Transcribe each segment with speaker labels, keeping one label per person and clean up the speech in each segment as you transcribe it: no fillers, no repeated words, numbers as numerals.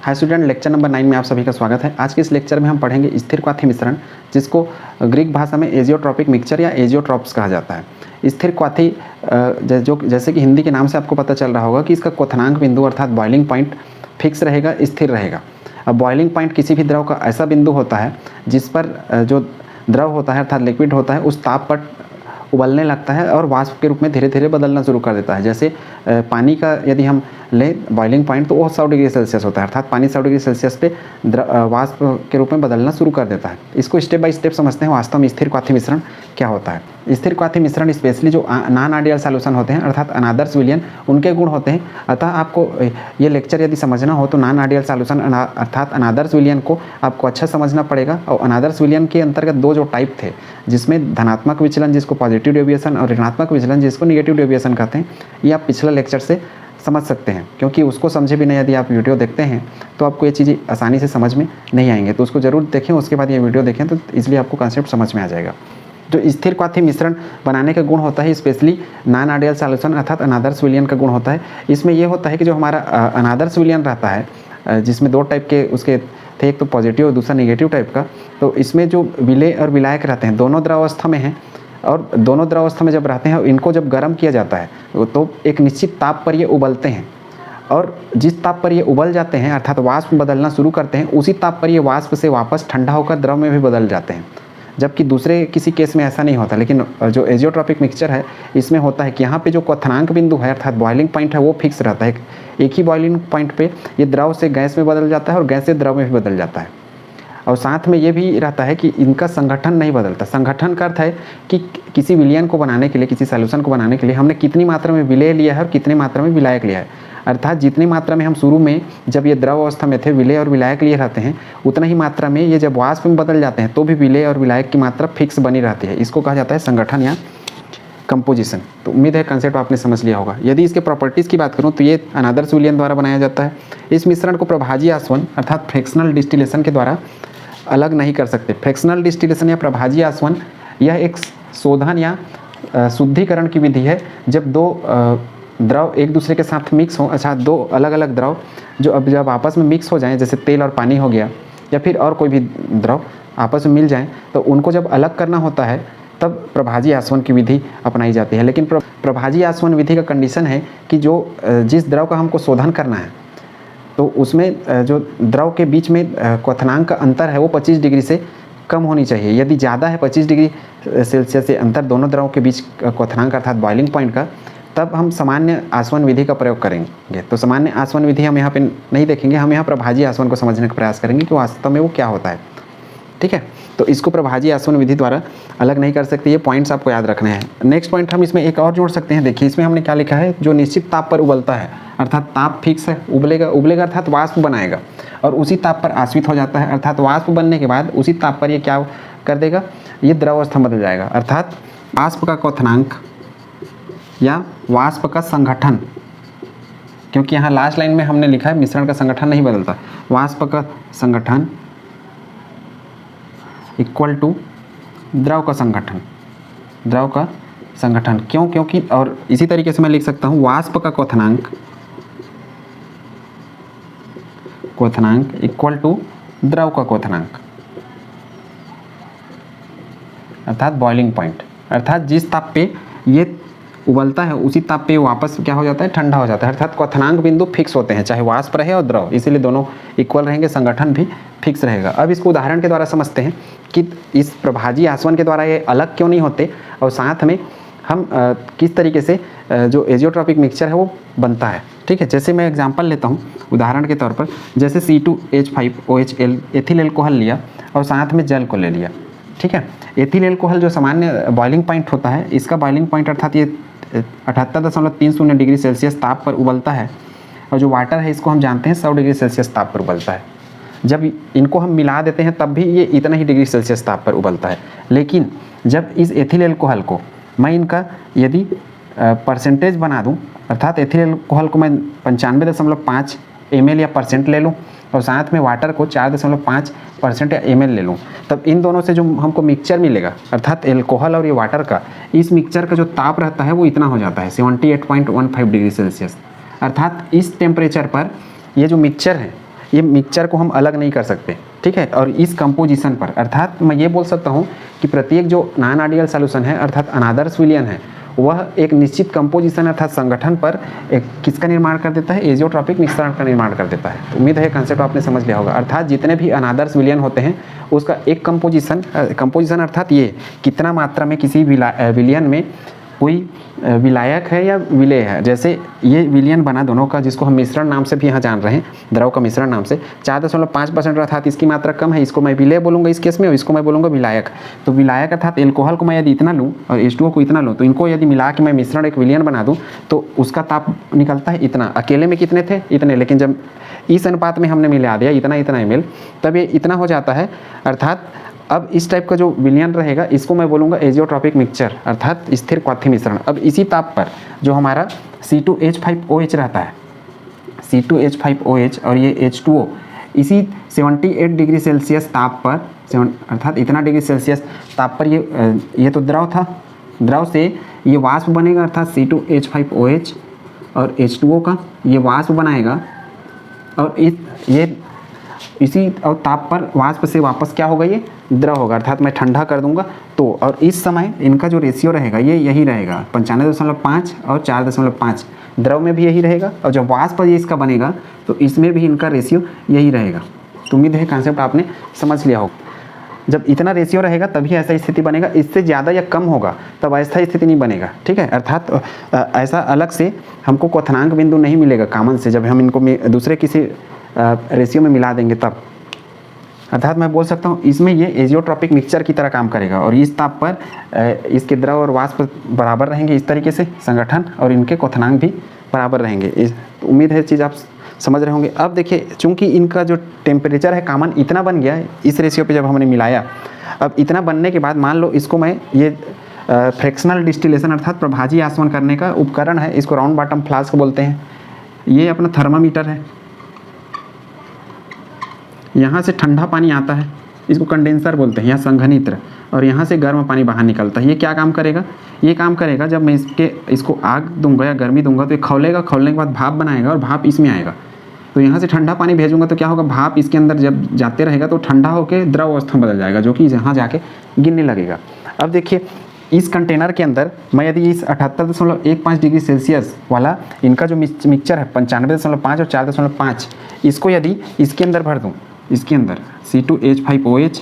Speaker 1: Hi student, lecture number 9 में आप सभी का स्वागत है। आज के इस लेक्चर में हम पढ़ेंगे स्थिर क्वाथी मिश्रण, जिसको ग्रीक भाषा में एजियोट्रॉपिक मिक्सचर या एजियोट्रॉप्स कहा जाता है। स्थिर क्वाथी जैसे कि हिंदी के नाम से आपको पता चल रहा होगा कि इसका क्वथनांक बिंदु अर्थात बॉइलिंग पॉइंट फिक्स रहेगा, स्थिर रहेगा। अब बॉइलिंग पॉइंट किसी भी द्रव का ऐसा बिंदु होता है जिस पर जो द्रव होता है अर्थात लिक्विड होता है उस ताप पर उबलने लगता है और वाष्प के रूप में धीरे धीरे बदलना शुरू कर देता है। जैसे पानी का यदि हम लें बॉइलिंग पॉइंट तो वो 100 डिग्री सेल्सियस होता है, अर्थात पानी 100 डिग्री सेल्सियस पे वाष्प के रूप में बदलना शुरू कर देता है। इसको स्टेप बाय स्टेप समझते हैं वास्तव में स्थिर क्वाथी मिश्रण क्या होता है। स्थिर क्वाथी मिश्रण स्पेशली जो नॉन आइडियल सॉल्यूशन होते हैं अर्थात अनादर्श विलयन, उनके गुण होते हैं। अतः आपको ये लेक्चर यदि समझना हो तो नॉन आइडियल सॉल्यूशन अर्थात अनादर्श विलयन को आपको अच्छा समझना पड़ेगा। और अनादर्श विलयन के अंतर्गत दो जो टाइप थे, जिसमें धनात्मक विचलन जिसको पॉजिटिव डेविएशन और ऋणात्मक विचलन जिसको निगेटिव डेविएशन कहते हैं, ये आप पिछले लेक्चर से समझ सकते हैं। क्योंकि उसको समझे बिना यदि आप वीडियो देखते हैं तो आपको ये चीज़ें आसानी से समझ में नहीं आएंगे, तो उसको ज़रूर देखें, उसके बाद ये वीडियो देखें तो इसलिए आपको कॉन्सेप्ट समझ में आ जाएगा। जो स्थिर क्वाथी मिश्रण बनाने का गुण होता है स्पेशली नॉन आइडियल सॉल्यूशन अर्थात अनादर्श विलयन का गुण होता है। इसमें यह होता है कि जो हमारा अनादर्श विलयन रहता है, जिसमें दो टाइप के उसके थे, एक तो पॉजिटिव और दूसरा निगेटिव टाइप का, तो इसमें जो विलेय और विलायक रहते हैं दोनों द्रवावस्था में हैं, और दोनों द्रवावस्था में जब रहते हैं इनको जब गर्म किया जाता है तो एक निश्चित ताप पर ये उबलते हैं, और जिस ताप पर ये उबल जाते हैं अर्थात वाष्प बदलना शुरू करते हैं, उसी ताप पर ये वाष्प से वापस ठंडा होकर द्रव में भी बदल जाते हैं। जबकि दूसरे किसी केस में ऐसा नहीं होता। लेकिन जो एजियोट्रॉपिक मिक्सचर है इसमें होता है कि यहाँ पे जो क्वथनांक बिंदु है अर्थात बॉइलिंग पॉइंट है वो फिक्स रहता है। एक ही बॉइलिंग पॉइंट पे ये द्रव से गैस में बदल जाता है और गैस से द्रव में भी बदल जाता है। और साथ में ये भी रहता है कि इनका संगठन नहीं बदलता। संगठन का अर्थ है कि किसी विलयन को बनाने के लिए, किसी सॉल्यूशन को बनाने के लिए हमने कितनी मात्रा में विलेय लिया है और कितनी मात्रा में विलायक लिया है। अर्थात जितनी मात्रा में हम शुरू में जब ये द्रव अवस्था में थे विलेय और विलायक लिए रहते हैं, उतना ही मात्रा में ये जब वाष्प में बदल जाते हैं तो भी विलेय और विलायक की मात्रा फिक्स बनी रहती है। इसको कहा जाता है संगठन या कंपोजिशन। तो उम्मीद है कंसेप्ट आपने समझ लिया होगा। यदि इसके प्रॉपर्टीज़ की बात करूँ तो ये अनादर्श विलयन द्वारा बनाया जाता है। इस मिश्रण को प्रभाजी आसवन अर्थात फ्रैक्शनल डिस्टिलेशन के द्वारा अलग नहीं कर सकते। फ्रैक्शनल डिस्टिलेशन या प्रभाजी आसवन यह एक शोधन या शुद्धिकरण की विधि है जब दो द्रव एक दूसरे के साथ मिक्स हो, अच्छा दो अलग अलग द्रव जब आपस में मिक्स हो जाएं, जैसे तेल और पानी हो गया या फिर और कोई भी द्रव आपस में मिल जाएं, तो उनको जब अलग करना होता है तब प्रभाजी आसवन की विधि अपनाई जाती है। लेकिन प्रभाजी आसवन विधि का कंडीशन है कि जो जिस द्रव का हमको शोधन करना है तो उसमें जो द्रव के बीच में क्वथनांक का अंतर है वो 25 डिग्री से कम होनी चाहिए। यदि ज़्यादा है 25 डिग्री सेल्सियस से अंतर दोनों द्रवों के बीच क्वथनांक अर्थात बॉइलिंग पॉइंट का, तब हम सामान्य आसवन विधि का प्रयोग करेंगे। तो सामान्य आसवन विधि हम यहाँ पे नहीं देखेंगे, हम यहाँ प्रभाजी आसवन को समझने का प्रयास करेंगे कि वास्तव में वो क्या होता है। ठीक है, तो इसको प्रभाजी आसवन विधि द्वारा अलग नहीं कर सकते। ये पॉइंट्स आपको याद रखने हैं। नेक्स्ट पॉइंट हम इसमें एक और जोड़ सकते हैं। देखिए इसमें हमने क्या लिखा है, जो निश्चित ताप पर उबलता है अर्थात ताप फिक्स है, उबलेगा अर्थात वाष्प बनाएगा और उसी ताप पर आश्रित हो जाता है अर्थात वाष्प बनने के बाद उसी ताप पर ये क्या कर देगा, ये द्रवावस्था बदल जाएगा। अर्थात वाष्प का क्वथनांक या वाष्प का संगठन, क्योंकि यहाँ लास्ट लाइन में हमने लिखा है मिश्रण का संगठन नहीं बदलता, वाष्प का संगठन इक्वल टू द्रव का संगठन। द्रव का संगठन क्यों? क्योंकि और इसी तरीके से मैं लिख सकता हूँ वाष्प का क्वथनांक इक्वल टू द्रव का क्वथनांक अर्थात बॉइलिंग पॉइंट। अर्थात जिस ताप पे ये उबलता है उसी ताप पे वापस क्या हो जाता है, ठंडा हो जाता है। अर्थात क्वथनांक बिंदु फिक्स होते हैं, चाहे वाष्प रहे और द्रव, इसीलिए दोनों इक्वल रहेंगे, संगठन भी फिक्स रहेगा। अब इसको उदाहरण के द्वारा समझते हैं कि इस प्रभाजी आसवन के द्वारा ये अलग क्यों नहीं होते और साथ में हम किस तरीके से जो एजियोट्रॉपिक मिक्सचर है वो बनता है। ठीक है, जैसे मैं एग्जांपल लेता हूँ उदाहरण के तौर पर, जैसे C2H5OHL एथिल एल्कोहल लिया और साथ में जल को ले लिया। ठीक है, एथिल एल्कोहल जो सामान्य बॉइलिंग पॉइंट होता है, इसका बॉइलिंग पॉइंट अर्थात ये 78.30 डिग्री सेल्सियस ताप पर उबलता है, और जो वाटर है इसको हम जानते हैं 100 डिग्री सेल्सियस ताप पर उबलता है। जब इनको हम मिला देते हैं तब भी ये इतना ही डिग्री सेल्सियस ताप पर उबलता है। लेकिन जब इस एथिल एल्कोहल को मैं इनका यदि परसेंटेज बना दूं, अर्थात एथिल एल्कोहल को मैं 95.5 ml या परसेंट ले लूं और साथ में वाटर को 4.5% या ml ले लूं, तब इन दोनों से जो हमको मिक्सचर मिलेगा अर्थात एल्कोहल और ये वाटर का, इस मिक्सचर का जो ताप रहता है वो इतना हो जाता है 78.15 डिग्री सेल्सियस। अर्थात इस टेम्परेचर पर ये जो मिक्सचर है ये मिक्सचर को हम अलग नहीं कर सकते, ठीक है। और इस कंपोजिशन पर, अर्थात मैं ये बोल सकता हूँ कि प्रत्येक जो नॉन आइडियल सॉल्यूशन है अर्थात अनादर्श विलयन है, वह एक निश्चित कंपोजिशन अर्थात संगठन पर एक किसका निर्माण कर देता है, एजियोट्रॉपिक मिश्रण का निर्माण कर देता है। उम्मीद है कंसेप्ट आपने समझ लिया होगा। अर्थात जितने भी अनादर्श विलयन होते हैं उसका एक कंपोजिशन अर्थात ये कितना मात्रा में किसी विलयन में कोई विलायक है या विलेय है। जैसे ये विलयन बना दोनों का, जिसको हम मिश्रण नाम से भी यहाँ जान रहे हैं, द्रव का मिश्रण नाम से, 4.5% अर्थात इसकी मात्रा कम है, इसको मैं विलेय बोलूँगा इस केस में, और इसको मैं बोलूँगा विलायक। तो विलायक अर्थात एल्कोहल को मैं यदि इतना लूँ और H2O को इतना लूँ, तो इनको यदि मिला के मैं मिश्रण एक विलयन बना दूँ तो उसका ताप निकलता है इतना। अकेले में कितने थे, इतने, लेकिन जब इस अनुपात में हमने मिला दिया इतना ml, तब ये इतना हो जाता है। अर्थात अब इस टाइप का जो विलयन रहेगा इसको मैं बोलूँगा एजियोट्रॉपिक मिक्सचर अर्थात स्थिर क्वाथी मिश्रण। अब इसी ताप पर जो हमारा C2H5OH रहता है, C2H5OH और ये H2O, इसी 78 डिग्री सेल्सियस ताप पर, अर्थात इतना डिग्री सेल्सियस ताप पर ये तो द्रव था, द्रव से ये वाष्प बनेगा अर्थात C2H5OH और H2O का ये वाष्प बनाएगा, और इसी और ताप पर वाष्प से वापस क्या होगा, ये द्रव होगा। अर्थात मैं ठंडा कर दूंगा तो, और इस समय इनका जो रेशियो रहेगा ये यही रहेगा 95.5 और 4.5, द्रव में भी यही रहेगा, और जब वाष्प ये इसका बनेगा तो इसमें भी इनका रेशियो यही रहेगा। तो उम्मीद है कंसेप्ट आपने समझ लिया होगा। जब इतना रेशियो रहेगा तभी ऐसा स्थिति बनेगा, इससे ज़्यादा या कम होगा तब ऐसा स्थिति नहीं बनेगा, ठीक है। अर्थात ऐसा अलग से हमको क्वथनांक बिंदु नहीं मिलेगा कॉमन से, जब हम इनको दूसरे किसी रेशियो में मिला देंगे तब। अर्थात मैं बोल सकता हूँ इसमें ये एजियोट्रॉपिक मिक्सचर की तरह काम करेगा, और इस ताप पर इसके द्रव और वाष्प बराबर रहेंगे इस तरीके से संगठन, और इनके क्वथनांक भी बराबर रहेंगे। तो उम्मीद है चीज़ आप समझ रहे होंगे। अब देखिए, चूंकि इनका जो टेम्परेचर है कॉमन इतना बन गया है इस रेशियो पे जब हमने मिलाया, अब इतना बनने के बाद मान लो इसको मैं ये फ्रैक्शनल डिस्टिलेशन अर्थात प्रभाजी आसवन करने का उपकरण है, इसको राउंड बॉटम फ्लास्क बोलते हैं। ये अपना थर्मामीटर है, यहाँ से ठंडा पानी आता है, इसको कंडेंसर बोलते हैं या संघनित्र, और यहाँ से गर्म पानी बाहर निकलता है। ये क्या काम करेगा, ये काम करेगा जब मैं इसको आग दूंगा या गर्मी दूंगा तो ये खौलेगा, खौलने के बाद भाप बनाएगा और भाप इसमें आएगा। तो यहाँ से ठंडा पानी भेजूंगा तो क्या होगा, भाप इसके अंदर जब जाते रहेगा तो ठंडा होकर द्रव अवस्था में बदल जाएगा, जो कि यहाँ जाके गिरने लगेगा। अब देखिए, इस कंटेनर के अंदर मैं यदि इस 78.15 डिग्री सेल्सियस वाला इनका जो मिक्सचर है 95.5 और 4.5, इसको यदि इसके अंदर भर दूँ, इसके अंदर C2H5OH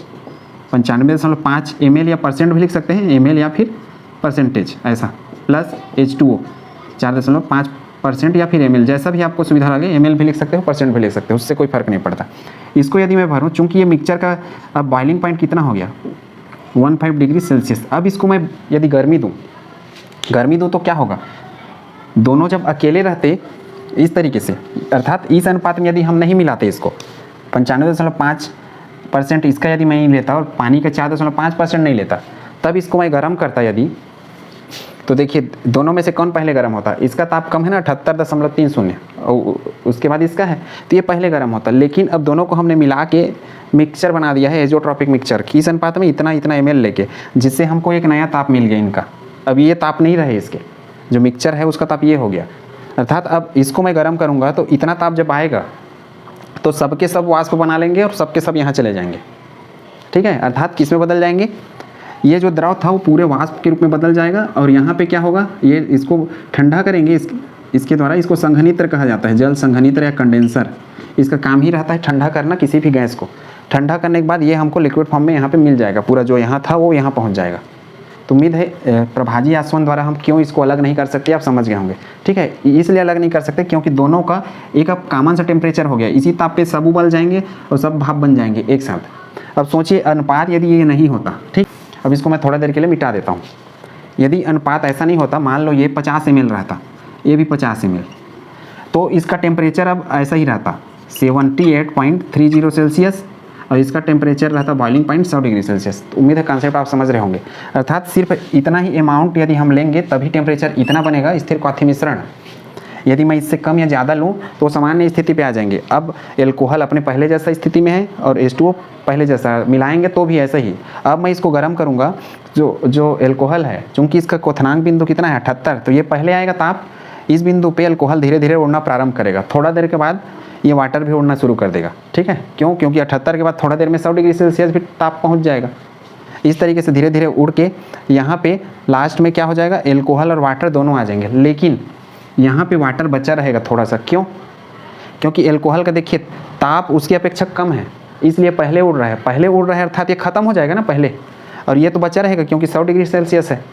Speaker 1: 95.5 ml या परसेंट भी लिख सकते हैं, ml या फिर परसेंटेज ऐसा, प्लस H2O 4.5% या फिर ml, जैसा भी आपको सुविधा लगे, ml भी लिख सकते हो, परसेंट भी लिख सकते हो, उससे कोई फर्क नहीं पड़ता। इसको यदि मैं भरूँ, चूँकि ये मिक्सचर का अब बॉइलिंग पॉइंट कितना हो गया 15 डिग्री सेल्सियस। अब इसको मैं यदि गर्मी दूँ तो क्या होगा, दोनों जब अकेले रहते इस तरीके से, अर्थात इस अनुपात में यदि हम नहीं मिलाते इसको 95.5% इसका यदि मैं नहीं लेता और पानी का 4.5% नहीं लेता, तब इसको मैं गर्म करता यदि, तो देखिए दोनों में से कौन पहले गर्म होता है, इसका ताप कम है ना 78.30 और उसके बाद इसका है, तो ये पहले गर्म होता। लेकिन अब दोनों को हमने मिला के मिक्सचर बना दिया है एजियोट्रॉपिक मिक्सचर, किस अनुपात में, इतना ml लेके, जिससे हमको एक नया ताप मिल गया इनका। अब ये ताप नहीं रहे, इसके जो मिक्सचर है उसका ताप ये हो गया। अर्थात अब इसको मैं गर्म करूँगा तो इतना ताप जब आएगा तो सबके सब वाष्प बना लेंगे और सबके सब यहाँ चले जाएंगे, ठीक है। अर्थात किस में बदल जाएंगे, ये जो द्रव था वो पूरे वाष्प के रूप में बदल जाएगा, और यहाँ पे क्या होगा, ये इसको ठंडा करेंगे, इसके द्वारा, इसको संघनित्र कहा जाता है, जल संघनित्र या कंडेंसर। इसका काम ही रहता है ठंडा करना किसी भी गैस को। ठंडा करने के बाद ये हमको लिक्विड फॉर्म में यहाँ पे मिल जाएगा, पूरा जो यहाँ था वो यहाँ पहुँच जाएगा। तो उम्मीद है प्रभाजी आसवन द्वारा हम क्यों इसको अलग नहीं कर सकते आप समझ गए होंगे, ठीक है। इसलिए अलग नहीं कर सकते क्योंकि दोनों का एक अब कॉमन सा टेम्परेचर हो गया, इसी ताप पे सब उबल जाएंगे और सब भाप बन जाएंगे एक साथ। अब सोचिए अनुपात यदि ये नहीं होता, ठीक, अब इसको मैं थोड़ा देर के लिए मिटा देता हूँ। यदि अनुपात ऐसा नहीं होता, मान लो ये 50 ml रहता, ये भी 50 ml, तो इसका टेम्परेचर अब ऐसा ही रहता 78.30 सेल्सियस, और इसका टेम्परेचर रहता बॉइलिंग पॉइंट 100 डिग्री सेल्सियस। तो उम्मीद है कॉन्सेप्ट आप समझ रहे होंगे। अर्थात सिर्फ इतना ही अमाउंट यदि हम लेंगे तभी टेम्परेचर इतना बनेगा स्थिर क्वाथी मिश्रण। यदि मैं इससे कम या ज़्यादा लूँ तो सामान्य स्थिति पे आ जाएंगे। अब एल्कोहल अपने पहले जैसा स्थिति में है और H2O पहले जैसा, मिलाएंगे तो भी ऐसा ही। अब मैं इसको गर्म करूँगा, जो एल्कोहल है, चूँकि इसका क्वथनांक बिंदु कितना है 78, तो ये पहले आएगा ताप, इस बिंदु पे एल्कोहल धीरे धीरे उड़ना प्रारंभ करेगा। थोड़ा देर के बाद ये वाटर भी उड़ना शुरू कर देगा। ठीक है, क्यों? क्योंकि 78 के बाद थोड़ा देर में 100 डिग्री सेल्सियस भी ताप पहुँच जाएगा। इस तरीके से धीरे धीरे उड़ के यहाँ पे लास्ट में क्या हो जाएगा, एल्कोहल और वाटर दोनों आ जाएंगे। लेकिन यहाँ पे वाटर बचा रहेगा थोड़ा सा, क्यों? क्योंकि एल्कोहल का देखिए ताप उसकी अपेक्षा कम है, इसलिए पहले उड़ रहा है। पहले उड़ रहा है अर्थात ये ख़त्म हो जाएगा ना पहले, और ये तो बचा रहेगा क्योंकि 100 डिग्री सेल्सियस है,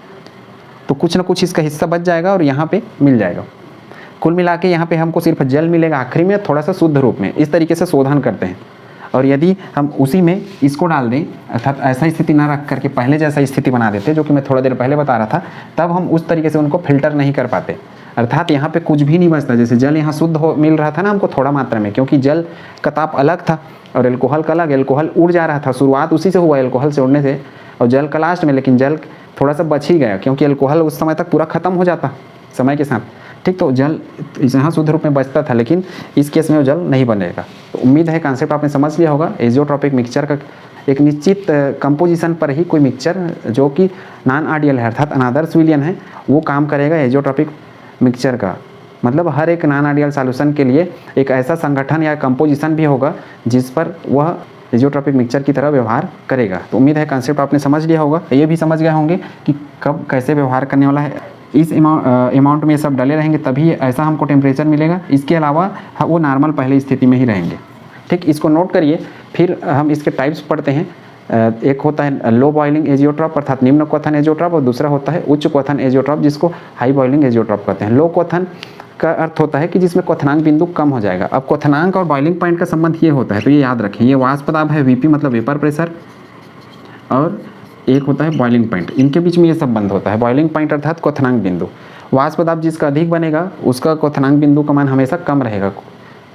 Speaker 1: तो कुछ ना कुछ इसका हिस्सा बच जाएगा और यहाँ पे मिल जाएगा। कुल मिला के यहाँ पे हमको सिर्फ जल मिलेगा आखिरी में, थोड़ा सा शुद्ध रूप में। इस तरीके से शोधन करते हैं। और यदि हम उसी में इसको डाल दें, अर्थात ऐसा स्थिति ना रख करके पहले जैसा स्थिति बना देते, जो कि मैं थोड़ा देर पहले बता रहा था, तब हम उस तरीके से उनको फिल्टर नहीं कर पाते। अर्थात यहाँ पे कुछ भी नहीं बचता। जैसे जल यहाँ शुद्ध हो मिल रहा था ना हमको थोड़ा मात्रा में, क्योंकि जल का ताप अलग था और एल्कोहल का अलग। एल्कोहल उड़ जा रहा था, शुरुआत उसी से हुआ एल्कोहल से उड़ने से, और जल का लास्ट में। लेकिन जल थोड़ा सा बच ही गया, क्योंकि एल्कोहल उस समय तक पूरा ख़त्म हो जाता समय के साथ। ठीक, तो जल यहाँ शुद्ध रूप में बचता था, लेकिन इस केस में वो जल नहीं बनेगा। तो उम्मीद है कॉन्सेप्ट आपने समझ लिया होगा। एजियोट्रॉपिक मिक्सचर का एक निश्चित कंपोजिशन पर ही कोई मिक्सचर जो कि नॉन आइडियल है अर्थात अनादर्श विलियन है, वो काम करेगा एजियोट्रॉपिक मिक्सचर का। मतलब हर एक नॉन आइडियल सॉल्यूशन के लिए एक ऐसा संगठन या कंपोजिशन भी होगा जिस पर वह एजियोट्रॉपिक मिक्सचर की तरह व्यवहार करेगा। तो उम्मीद है कॉन्सेप्ट आपने समझ लिया होगा। ये भी समझ गए होंगे कि कब कैसे व्यवहार करने वाला है। इस अमाउंट में सब डले रहेंगे तभी ऐसा हमको टेम्परेचर मिलेगा। इसके अलावा वो नॉर्मल पहले स्थिति में ही रहेंगे। ठीक, इसको नोट करिए। फिर हम इसके टाइप्स पढ़ते हैं। एक होता है लो बॉइलिंग एजियोट्रॉप अर्थात निम्न क्वथन एजियोट्रॉप, और दूसरा होता है उच्च क्वथन एजियोट्रॉप जिसको हाई बॉइलिंग एजियोट्रॉप कहते हैं। लो क्वथन का अर्थ होता है कि जिसमें क्वथनांक बिंदु कम हो जाएगा। अब क्वथनांक और बॉइलिंग पॉइंट का संबंध ये होता है, तो ये याद रखें। ये वाष्प दाब है वीपी मतलब वेपर प्रेशर, और एक होता है बॉइलिंग पॉइंट। इनके बीच में ये संबंध होता है। बॉइलिंग पॉइंट अर्थात क्वथनांक बिंदु। वाष्प दाब जिसका अधिक बनेगा उसका क्वथनांक बिंदु का मान हमेशा कम रहेगा,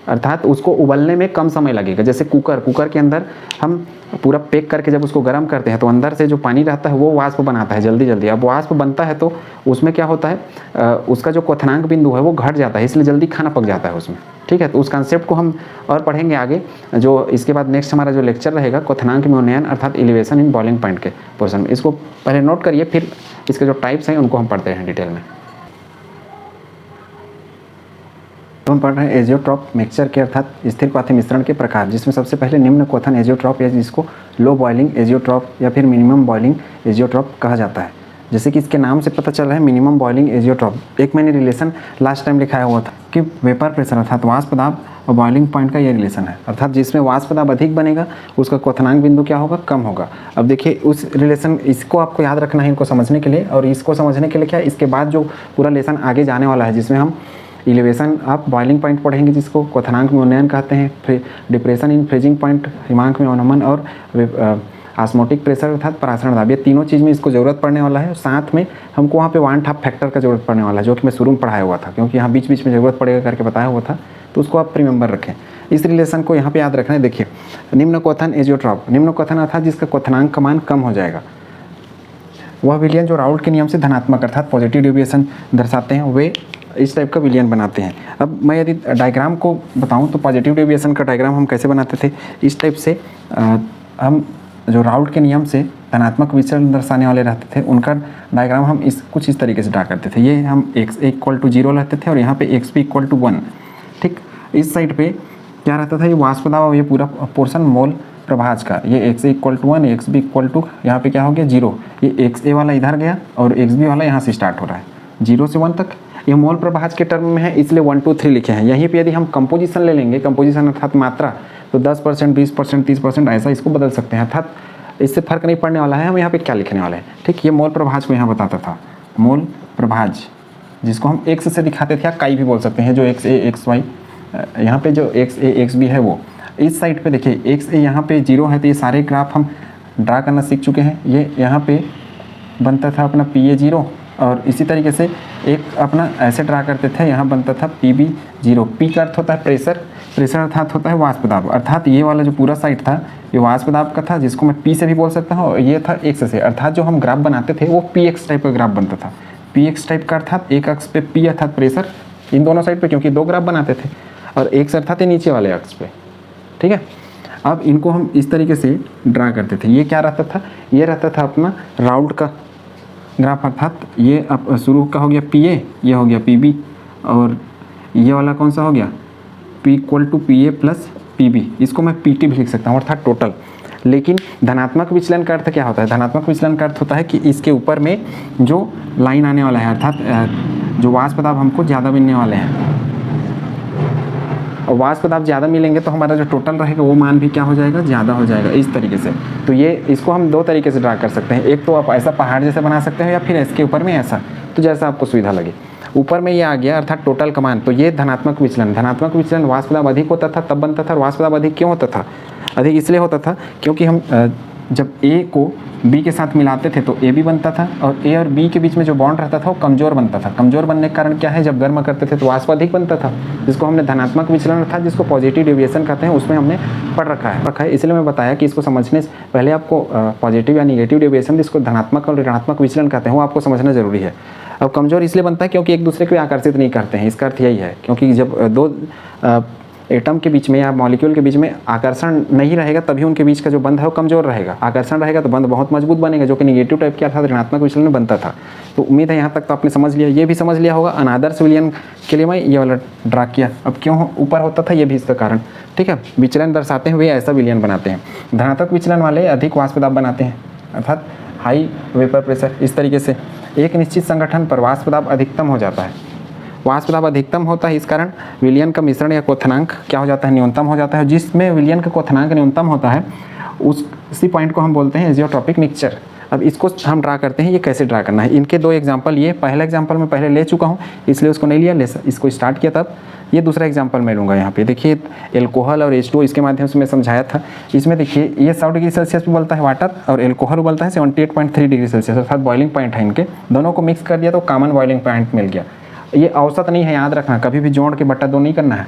Speaker 1: अर्थात उसको उबलने में कम समय लगेगा। जैसे कुकर के अंदर हम पूरा पैक करके जब उसको गर्म करते हैं तो अंदर से जो पानी रहता है वो वाष्प बनाता है जल्दी जल्दी। अब वाष्प बनता है तो उसमें क्या होता है, उसका जो क्वथनांक बिंदु है वो घट जाता है, इसलिए जल्दी खाना पक जाता है उसमें। ठीक है, तो उस कॉन्सेप्ट को हम और पढ़ेंगे आगे। जो इसके बाद नेक्स्ट हमारा जो लेक्चर रहेगा क्वथनांक में उन्नयन अर्थात एलिवेशन इन बॉइलिंग पॉइंट के पोर्शन में। इसको पहले नोट करिए, फिर इसके जो टाइप्स हैं उनको हम पढ़ते हैं डिटेल में। तो हम पढ़ रहे हैं एजियोट्रॉप मिक्सचर के अर्थात स्थिर क्वाथी मिश्रण के प्रकार, जिसमें सबसे पहले निम्न क्वथन एजियोट्रॉप या जिसको लो बॉइलिंग एजियोट्रॉप या फिर मिनिमम बॉइलिंग एजियोट्रॉप कहा जाता है। जैसे कि इसके नाम से पता चल रहा है मिनिमम बॉइलिंग एजियोट्रॉप। एक मैंने रिलेशन लास्ट टाइम लिखाया हुआ था कि वेपर प्रेशर अर्थात वाष्प दाब और बॉइलिंग पॉइंट का ये रिलेशन है, अर्थात जिसमें वाष्प दाब अधिक बनेगा उसका क्वथनांक बिंदु क्या होगा, कम होगा। अब देखिए उस रिलेशन, इसको आपको याद रखना है इनको समझने के लिए। और इसको समझने के लिए क्या, इसके बाद जो पूरा लेसन आगे जाने वाला है जिसमें हम इलिवेशन ऑफ बॉइलिंग पॉइंट पढ़ेंगे जिसको क्वथनांक में उन्नयन कहते हैं, फिर डिप्रेशन इन फ्रीजिंग पॉइंट हिमांक में अवनमन, और ऑस्मोटिक प्रेशर अर्थात परासरण दाब। ये तीनों चीज़ में इसको ज़रूरत पड़ने वाला है। साथ में हमको वहाँ पे 1/2 फैक्टर का ज़रूरत पड़ने वाला है, जो कि मैं शुरू में पढ़ाया हुआ था, क्योंकि यहाँ बीच बीच में ज़रूरत पड़ेगा करके बताया हुआ था, तो उसको आप रिमेंबर रखें। इस रिलेशन को यहाँ पे याद रखना है। देखिए निम्न क्वथन एजियोट्रॉप, निम्न क्वथन अर्थात जिसका क्वथनांक का मान कम हो जाएगा, वह विलियन जो राउल्ट के नियम से धनात्मक अर्थात पॉजिटिव डेविएशन दर्शाते हैं, वे इस टाइप का विलियन बनाते हैं। अब मैं यदि डायग्राम को बताऊं तो पॉजिटिव डेविएशन का डायग्राम हम कैसे बनाते थे, इस टाइप से हम जो राउल्ट के नियम से धनात्मक विचलन दर्शाने वाले रहते थे उनका डायग्राम हम कुछ इस तरीके से ड्रा करते थे। ये हम x = 0 रहते थे और यहाँ पे x = 1। ठीक, इस साइड पे क्या रहता था, ये वाष्प दाब और ये पूरा पोर्शन मोल प्रभाज का, ये x = 1 x b = यहाँ पे क्या हो गया 0, ये xa वाला इधर गया और xb वाला यहाँ से स्टार्ट हो रहा है 0 से 1 तक। ये मोल प्रभाज के टर्म में है इसलिए 1 2 3 लिखे हैं। यहीं पे यदि हम कंपोजिशन ले लेंगे, कंपोजिशन अर्थात मात्रा, तो 10%, 20%, 30% ऐसा इसको बदल सकते हैं, अर्थात इससे फर्क नहीं पड़ने वाला है हम यहाँ पे क्या लिखने वाले हैं। ठीक, ये मोल प्रभाज को यहाँ बताता था, मोल प्रभाज जिसको हम x से दिखाते थे या काई भी बोल सकते हैं, जो xa xy यहाँ पे जो xa xb है वो। इस साइड पे देखिए xa यहाँ पे 0 है, तो ये सारे ग्राफ हम ड्रा करना सीख चुके हैं। ये यहाँ पे बनता था अपना pa0, और इसी तरीके से एक अपना ऐसे ड्रा करते थे, यहाँ बनता था pb0। p का अर्थ होता है प्रेशर, प्रेशर अर्थात होता है वाष्प दाब, अर्थात ये वाला जो पूरा साइड था ये वाष्प दाब का था, जिसको मैं p से भी बोल सकता हूँ, और ये था x से, अर्थात जो हम ग्राफ बनाते थे वो px टाइप का ग्राफ बनता था। px टाइप का अर्थात एक अक्ष पे p अर्थात प्रेशर इन दोनों साइड पे, क्योंकि 2 ग्राफ बनाते थे, और x अर्थात नीचे वाले अक्ष पे। ठीक है, अब इनको हम इस तरीके से ड्रा करते थे। ये क्या रहता था, ये रहता था अपना राउल्ट का ग्राफ, अर्थात ये अब शुरू का हो गया pa, ये हो गया pb, और ये वाला कौन सा हो गया P equal to P A plus P B, इसको मैं पी टी भी लिख सकता हूँ अर्थात टोटल। लेकिन धनात्मक विचलन का अर्थ क्या होता है? धनात्मक विचलन का अर्थ होता है कि इसके ऊपर में जो लाइन आने वाला है, अर्थात जो वाष्प दाब हमको ज़्यादा मिलने वाले हैं, और वाष्प दाब ज़्यादा मिलेंगे तो हमारा जो टोटल रहेगा वो मान भी क्या हो जाएगा? ज़्यादा हो जाएगा, इस तरीके से। तो ये इसको हम दो तरीके से ड्रा कर सकते हैं। एक तो आप ऐसा पहाड़ जैसे बना सकते हैं, या फिर इसके ऊपर में ऐसा, तो जैसा आपको सुविधा लगे। ऊपर में ये आ गया अर्थात टोटल का मान, तो ये धनात्मक विचलन। धनात्मक विचलन वाष्प दाब अधिक होता था तब बनता था। और वाष्प दाब अधिक क्यों होता था? अधिक इसलिए होता था क्योंकि हम जब ए को बी के साथ मिलाते थे तो ए भी बनता था, और ए और बी के बीच में जो बॉन्ड रहता था वो कमज़ोर बनता था। कमज़ोर बनने के कारण क्या है, जब गर्म करते थे तो वाष्प अधिक बनता था, जिसको हमने धनात्मक विचलन था, जिसको पॉजिटिव डेविएशन कहते हैं, उसमें हमने पढ़ रखा है। इसलिए मैं बताया कि इसको समझने से पहले आपको पॉजिटिव या निगेटिव डेविएशन, जिसको धनात्मक और ऋणात्मक विचलन कहते हैं, वो आपको समझना जरूरी है। अब कमज़ोर इसलिए बनता है क्योंकि एक दूसरे को आकर्षित नहीं करते हैं, इसका अर्थ यही है। क्योंकि जब दो एटम के बीच में या मॉलिक्यूल के बीच में आकर्षण नहीं रहेगा तभी उनके बीच का जो बंध है वो कमज़ोर रहेगा। आकर्षण रहेगा तो बंध बहुत मजबूत बनेगा, जो कि निगेटिव टाइप के अर्थात ऋणात्मक विचलन में बनता था। तो उम्मीद है यहाँ तक तो आपने समझ लिया। ये भी समझ लिया होगा अनादर्श विलयन के लिए मैं ये वाला ड्रा किया। अब क्यों ऊपर होता था ये भी इसका कारण, ठीक है। विचलन दर्शाते हैं वे ऐसा विलयन बनाते हैं। धनात्मक विचलन वाले अधिक वाष्प दाब बनाते हैं, अर्थात हाई वेपर प्रेशर। इस तरीके से एक निश्चित संगठन पर वाष्प दाब अधिकतम हो जाता है। वाष्प दाब अधिकतम होता है, इस कारण विलयन का मिश्रण या क्वथनांक क्या हो जाता है? न्यूनतम हो जाता है। जिसमें विलयन का क्वथनांक न्यूनतम होता है उसी पॉइंट को हम बोलते हैं एजियोट्रॉपिक मिक्सचर। अब इसको हम ड्रा करते हैं, ये कैसे ड्रा करना है। इनके दो एग्जांपल, ये पहला एग्जांपल मैं पहले ले चुका हूँ इसलिए उसको नहीं लिया, इसको स्टार्ट किया तब। ये दूसरा एग्जांपल मैं लूँगा। यहाँ पे देखिए एल्कोहल और H2O, इसके माध्यम से मैं समझाया था। इसमें देखिए ये 100 डिग्री सेल्सियस पे उबलता है वाटर, और एल्कोहल उबलता है 78.3 डिग्री सेल्सियस, अर्थात बॉइलिंग पॉइंट है इनके। दोनों को मिक्स कर दिया तो कॉमन बॉइलिंग पॉइंट मिल गया। ये औसत नहीं है, याद रखना, कभी भी जोड़ के बट्टा दो नहीं करना है।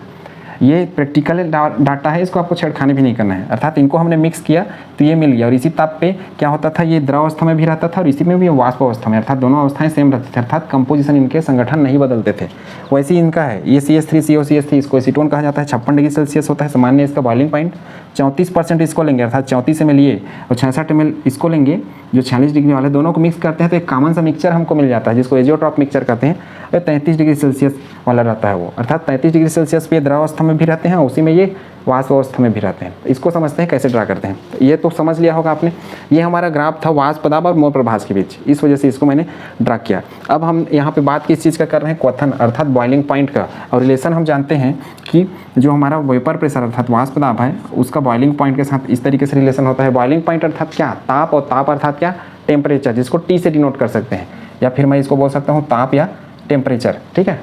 Speaker 1: ये प्रैक्टिकल डाटा है, इसको आपको छेड़खानी भी नहीं करना है। अर्थात इनको हमने मिक्स किया तो ये मिल गया। और इसी ताप पे क्या होता था, ये द्रव अवस्था में भी रहता था और इसी में भी वाष्प अवस्था में, अर्थात दोनों अवस्थाएं सेम रहती थी, अर्थात कंपोजिशन इनके संगठन नहीं बदलते थे। वैसे ही इनका है, ये CH3COCH3, इसको एसीटोन कहा जाता है। 56 डिग्री सेल्सियस होता है सामान्य इसका बॉइलिंग पॉइंट। 34% इसको लेंगे, अर्थात 34 ml ये और 66 ml इसको लेंगे, जो 46 डिग्री वाले, दोनों को मिक्स करते हैं तो एक कॉमन सा मिक्सचर हमको मिल जाता है, जिसको एजियोट्रॉप मिक्सचर कहते हैं। 33 डिग्री सेल्सियस वाला रहता है वो, अर्थात 33 डिग्री सेल्सियस पे द्रव अवस्था में भी रहते हैं, उसी में ये वाष्प अवस्था में भी रहते हैं। इसको समझते हैं कैसे ड्रा करते हैं। ये तो समझ लिया होगा आपने। ये हमारा ग्राफ था वाष्प दाब और मोल प्रभास के बीच, इस वजह से इसको मैंने ड्रा किया। अब हम यहाँ पे बात किस चीज़ का कर रहे हैं? क्वथन अर्थात बॉइलिंग पॉइंट का। और रिलेशन हम जानते हैं कि जो हमारा वेपर प्रेशर अर्थात वाष्प दाब है, उसका बॉइलिंग पॉइंट के साथ इस तरीके से रिलेशन होता है। बॉइलिंग पॉइंट अर्थात क्या? ताप, और ताप अर्थात क्या? टेम्परेचर, जिसको T से डिनोट कर सकते हैं, या फिर मैं इसको बोल सकता हूँ ताप या टेम्परेचर, ठीक है।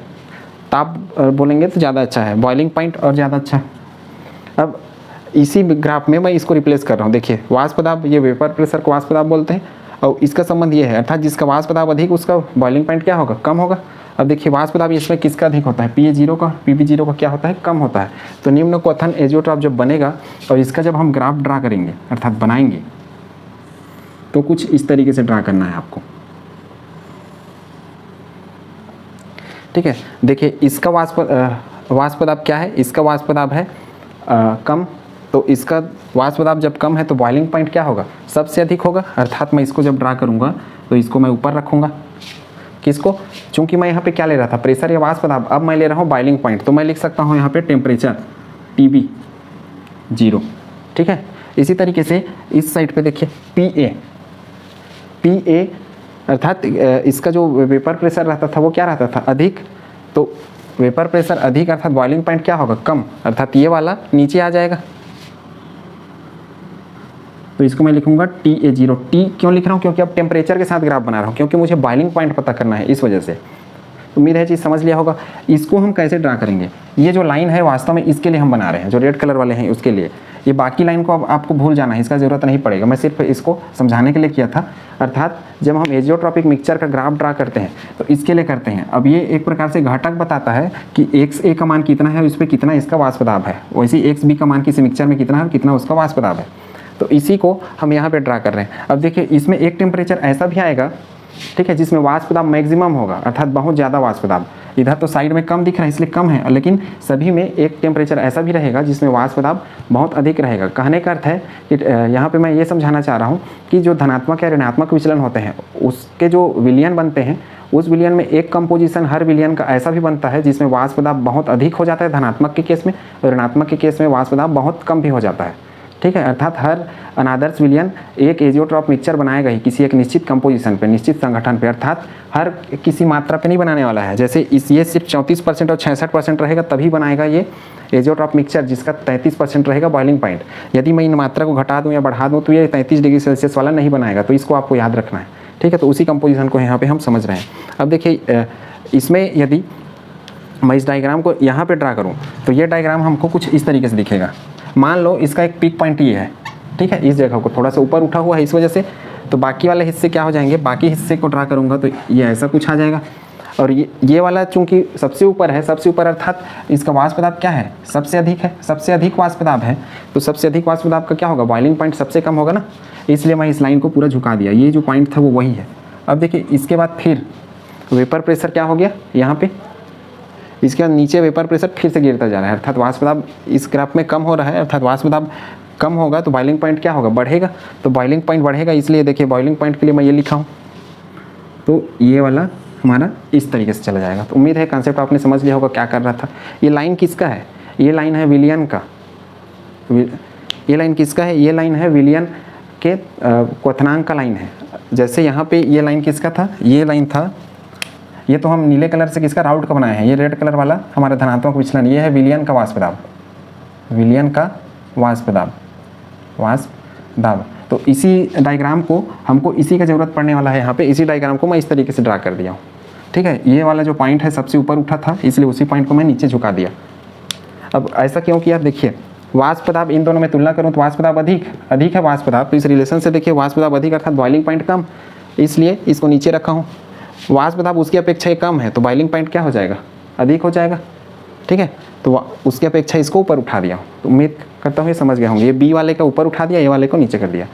Speaker 1: ताप बोलेंगे तो ज़्यादा अच्छा है, बॉइलिंग पॉइंट और ज़्यादा अच्छा है। अब इसी ग्राफ में मैं इसको रिप्लेस कर रहा हूँ। देखिए वाष्प दाब, ये वेपर प्रेशर को वाष्प दाब बोलते हैं, और इसका संबंध ये है, अर्थात जिसका वाष्प दाब अधिक उसका बॉइलिंग पॉइंट क्या होगा? कम होगा। अब देखिए वाष्प दाब इसमें किसका अधिक होता है? PA0 का, PB0 का क्या होता है? कम होता है। तो निम्न क्वथन एजियोट्रॉप जब बनेगा और इसका जब हम ग्राफ ड्रा करेंगे अर्थात बनाएंगे, तो कुछ इस तरीके से ड्रा करना है आपको, ठीक है। देखिए इसका वाष्प दाब क्या है? इसका वाष्प दाब है कम, तो इसका वाष्प दाब जब कम है तो बॉइलिंग पॉइंट क्या होगा? सबसे अधिक होगा। अर्थात मैं इसको जब ड्रा करूंगा तो इसको मैं ऊपर रखूंगा। किसको? चूंकि मैं यहाँ पे क्या ले रहा था? प्रेशर या वाष्प दाब। अब मैं ले रहा हूँ बॉइलिंग पॉइंट, तो मैं लिख सकता हूँ यहाँ पे टेम्परेचर TB0, ठीक है। इसी तरीके से इस साइड पे देखिए PA अर्थात इसका जो वेपर प्रेशर रहता था वो क्या रहता था? अधिक। तो वेपर प्रेशर अधिक अर्थात बॉइलिंग पॉइंट क्या होगा? कम, अर्थात ये वाला नीचे आ जाएगा। तो इसको मैं लिखूंगा TA0। T क्यों लिख रहा हूँ? क्योंकि अब टेम्परेचर के साथ ग्राफ बना रहा हूँ, क्योंकि मुझे बॉइलिंग पॉइंट पता करना है, इस वजह से। उम्मीद है चीज़ समझ लिया होगा। इसको हम कैसे ड्रा करेंगे? ये जो लाइन है वास्तव में इसके लिए हम बना रहे हैं, जो रेड कलर वाले हैं उसके लिए। ये बाकी लाइन को अब आपको भूल जाना है, इसका ज़रूरत नहीं पड़ेगा, मैं सिर्फ इसको समझाने के लिए किया था। अर्थात जब हम एजियोट्रॉपिक मिक्सचर का ग्राफ ड्रा करते हैं तो इसके लिए करते हैं। अब ये एक प्रकार से घटक बताता है कि XA का मान कितना है और इस पर कितना इसका वाष्प दाब है, वैसे XB का मान किसी मिक्सचर में कितना है और कितना उसका वाष्प दाब है। तो इसी को हम यहाँ पे ड्रा कर रहे हैं। अब देखिए इसमें एक टेम्परेचर ऐसा भी आएगा, ठीक है, जिसमें वाष्प दाब मैक्सिमम होगा, अर्थात बहुत ज़्यादा वाष्प दाब। इधर तो साइड में कम दिख रहा है इसलिए कम है, लेकिन सभी में एक टेम्परेचर ऐसा भी रहेगा जिसमें वाष्प दाब बहुत अधिक रहेगा। कहने का अर्थ है कि यहाँ पे मैं ये समझाना चाह रहा हूँ कि जो धनात्मक या ऋणात्मक विचलन होते हैं उसके जो विलयन बनते हैं उस विलयन में एक कंपोजिशन हर विलयन का ऐसा भी बनता है जिसमें वाष्प दाब बहुत अधिक हो जाता है धनात्मक के केस में, और ऋणात्मक के केस में वाष्प दाब बहुत कम भी हो जाता है। ठीक है, अर्थात हर अनादर्श विलयन एक एजियोट्रॉप मिक्सचर बनाएगा ही किसी एक निश्चित कंपोजिशन पे, निश्चित संगठन पे, अर्थात हर किसी मात्रा पे नहीं बनाने वाला है। जैसे ये सिर्फ 34% और 66% रहेगा तभी बनाएगा ये एजियोट्रॉप मिक्सचर, जिसका 33% रहेगा बॉइलिंग पॉइंट। यदि मैं इन मात्रा को घटा दूँ या बढ़ा दूँ तो ये 33 डिग्री सेल्सियस वाला नहीं बनाएगा, तो इसको आपको याद रखना है। ठीक है, तो उसी कंपोजिशन को यहाँ पे हम समझ रहे हैं। अब देखिए इसमें यदि मैं इस डायग्राम को यहाँ पे ड्रा करूँ तो ये डायग्राम हमको कुछ इस तरीके से दिखेगा। मान लो इसका एक पीक पॉइंट ये है, ठीक है, इस जगह को थोड़ा सा ऊपर उठा हुआ है इस वजह से, तो बाकी वाले हिस्से क्या हो जाएंगे, बाकी हिस्से को ड्रा करूँगा तो ये ऐसा कुछ आ जाएगा। और ये वाला चूंकि सबसे ऊपर है, सबसे ऊपर अर्थात इसका वाष्प दाब क्या है, सबसे अधिक है, सबसे अधिक वाष्प दाब है, तो सबसे अधिक वाष्प दाब का क्या होगा, बॉइलिंग पॉइंट सबसे कम होगा ना, इसलिए मैं इस लाइन को पूरा झुका दिया। ये जो पॉइंट था वो वही है। अब देखिए इसके बाद फिर वेपर प्रेशर क्या हो गया यहाँ पे, इसके बाद नीचे वेपर प्रेशर फिर से गिरता जा रहा है, अर्थात वाष्प दाब इस ग्राफ में कम हो रहा है, अर्थात वाष्प दाब कम होगा तो बॉइलिंग पॉइंट क्या होगा, बढ़ेगा। तो बॉइलिंग पॉइंट बढ़ेगा, इसलिए देखिए बॉइलिंग पॉइंट के लिए मैं ये लिखा हूँ, तो ये वाला हमारा इस तरीके से चला जाएगा। तो उम्मीद है कंसेप्ट आपने समझ लिया होगा क्या कर रहा था। ये लाइन किसका है, ये लाइन है विलियन का, ये लाइन किसका है, ये लाइन है विलियन के क्वथनांक का लाइन है। जैसे यहाँ पे ये लाइन किसका था, ये लाइन था, ये तो हम नीले कलर से किसका, राउट का बनाए हैं, ये रेड कलर वाला हमारा धनात्मक विचलन, ये है विलियन का वाष्प दाब, विलियन का वाष्प दाब, वाष्प दाब। तो इसी डायग्राम को हमको इसी का ज़रूरत पड़ने वाला है यहाँ पे, इसी डायग्राम को मैं इस तरीके से ड्रा कर दिया हूँ। ठीक है, ये वाला जो पॉइंट है सबसे ऊपर उठा था, इसलिए उसी पॉइंट को मैं नीचे झुका दिया। अब ऐसा क्यों किया, देखिए वाष्प दाब इन दोनों में तुलना करूँ तो वाष्प दाब अधिक है वाष्प दाब, तो इस रिलेशन से देखिए वाष्प दाब अधिक अर्थात बॉइलिंग पॉइंट कम, इसलिए इसको नीचे रखा हूँ। वाष्प दाब उसकी अपेक्षा ये कम है तो बॉइलिंग पॉइंट क्या हो जाएगा, अधिक हो जाएगा। ठीक है, तो उसकी अपेक्षा इसको ऊपर उठा दिया। तो उम्मीद करता हूँ ये समझ गया होंगे, ये बी वाले का ऊपर उठा दिया, ये वाले को नीचे कर दिया।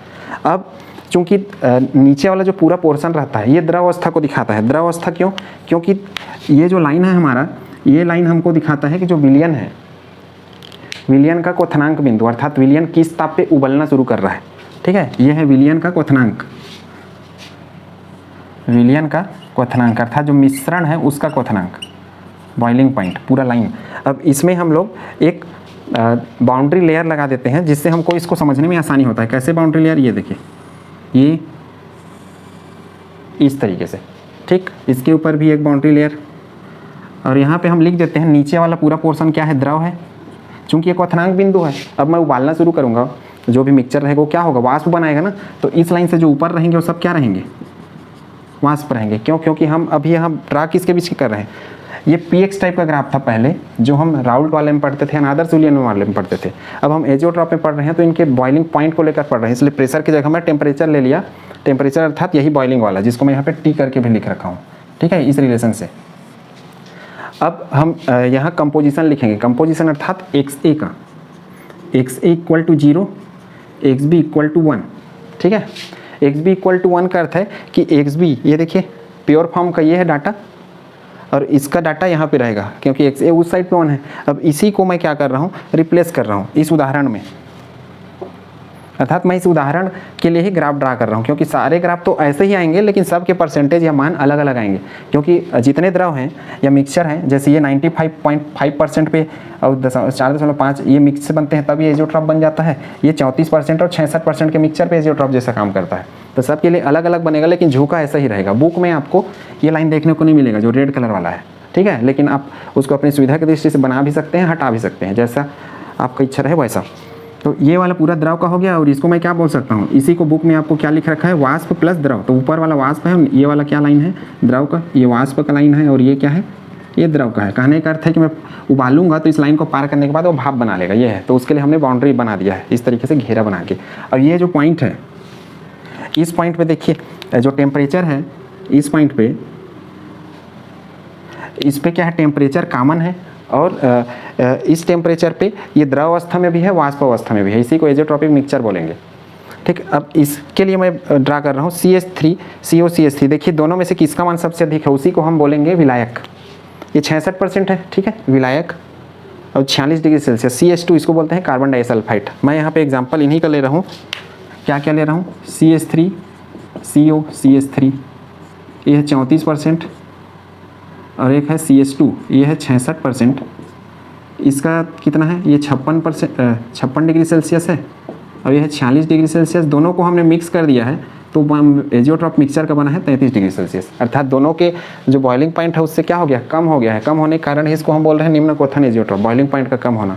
Speaker 1: अब चूंकि नीचे वाला जो पूरा पोर्शन रहता है ये द्रव अवस्था को दिखाता है। द्रव अवस्था क्यों, क्योंकि ये जो लाइन है हमारा, ये लाइन हमको दिखाता है कि जो विलियन है, विलियन का क्वथनांक बिंदु, अर्थात विलियन किस ताप पे उबलना शुरू कर रहा है। ठीक है, ये है विलियन का क्वथनांक, विलियन का क्वथनांक अर्थात जो मिश्रण है उसका क्वथनांक, बॉइलिंग पॉइंट पूरा लाइन। अब इसमें हम लोग एक बाउंड्री लेयर लगा देते हैं जिससे हमको इसको समझने में आसानी होता है। कैसे बाउंड्री लेयर, ये देखिए ये इस तरीके से, ठीक, इसके ऊपर भी एक बाउंड्री लेयर, और यहाँ पे हम लिख देते हैं नीचे वाला पूरा पोर्शन क्या है, द्रव है, चूंकि ये क्वथनांक बिंदु है। अब मैं उबालना शुरू करूँगा, जो भी मिक्सचर रहेगा वो क्या होगा, वाष्प बनाएगा ना, तो इस लाइन से जो ऊपर रहेंगे वो सब क्या रहेंगे, वाष्प रहेंगे। क्यों, क्योंकि हम अभी यहाँ ड्रा किसके बीच कर रहे हैं, ये पीएक्स टाइप का ग्राफ था पहले जो हम राउल्ट वाले में पढ़ते थे, अनादर्श विलयन वाले में पढ़ते थे। अब हम एजियोट्रॉप में पढ़ रहे हैं तो इनके बॉइलिंग पॉइंट को लेकर पढ़ रहे हैं, इसलिए प्रेशर की जगह मैं टेम्परेचर ले लिया, टेम्परेचर अर्थात यही बॉइलिंग वाला जिसको मैं यहाँ पे टी करके भी लिख रखा हूँ। ठीक है, इस रिलेशन से अब हम यहाँ कंपोजिशन लिखेंगे, कंपोजिशन अर्थात XA का, XA equal to 0, XB equal to 1। ठीक है, XB इक्वल टू 1 का अर्थ है कि XB, ये देखिए प्योर फॉर्म का ये है डाटा और इसका डाटा यहाँ पे रहेगा क्योंकि XA उस साइड पे 1 है। अब इसी को मैं क्या कर रहा हूँ, रिप्लेस कर रहा हूँ इस उदाहरण में, अर्थात मैं इस उदाहरण के लिए ही ग्राफ ड्रा कर रहा हूँ, क्योंकि सारे ग्राफ तो ऐसे ही आएंगे लेकिन सब के परसेंटेज या मान अलग अलग आएंगे, क्योंकि जितने द्रव हैं या मिक्सचर हैं, जैसे ये 95.5% पे और 4.5 ये मिक्स से बनते हैं तब ये एजियोट्रॉप बन जाता है, ये 34% और 66% के मिक्सचर पे एजियोट्रॉप जैसा काम करता है। तो सबके लिए अलग अलग बनेगा लेकिन झुका ऐसा ही रहेगा। बुक में आपको ये लाइन देखने को नहीं मिलेगा जो रेड कलर वाला है, ठीक है, लेकिन आप उसको अपनी सुविधा की दृष्टि से बना भी सकते हैं, हटा भी सकते हैं, जैसा आपका इच्छा रहे वैसा। तो ये वाला पूरा द्रव का हो गया और इसको मैं क्या बोल सकता हूँ, इसी को बुक में आपको क्या लिख रखा है, वाष्प प्लस द्रव। तो ऊपर वाला वाष्प है, ये वाला क्या लाइन है, द्रव का, ये वाष्प का लाइन है और ये क्या है, ये द्रव का है। कहने का अर्थ है कि मैं उबालूंगा तो इस लाइन को पार करने के बाद वो भाप बना लेगा, ये है। तो उसके लिए हमने बाउंड्री बना दिया है इस तरीके से घेरा बना के। अब ये जो पॉइंट है, इस पॉइंट पे देखिए जो टेम्परेचर है, इस पॉइंट पे इस पे क्या है, टेम्परेचर कॉमन है और इस टेम्परेचर पे ये द्रव अवस्था में भी है, वाष्प अवस्था में भी है, इसी को एजियोट्रॉपिक मिक्सचर बोलेंगे। ठीक, अब इसके लिए मैं ड्रा कर रहा हूँ CH3 COCH3। देखिए दोनों में से किसका मान सबसे अधिक है, उसी को हम बोलेंगे विलायक। ये 66% है, ठीक है, विलायक और 46 डिग्री सेल्सियस। CH2 इसको बोलते हैं कार्बन डाइसल्फाइड। मैं यहाँ पे एग्जाम्पल इन्हीं का ले रहा हूँ, क्या क्या ले रहा हूँ, CH3 COCH3, ये है 34%, और एक है CH2, ये है 66%, इसका कितना है, ये 56 डिग्री सेल्सियस है और ये है 46 डिग्री सेल्सियस। दोनों को हमने मिक्स कर दिया है तो एजियोट्रॉप मिक्सचर का बना है 33 डिग्री सेल्सियस, अर्थात दोनों के जो बॉइलिंग पॉइंट है उससे क्या हो गया, कम हो गया है। कम होने के कारण ही इसको हम बोल रहे हैं निम्न क्वथन एजियोट्रॉप, बॉइलिंग पॉइंट का कम होना।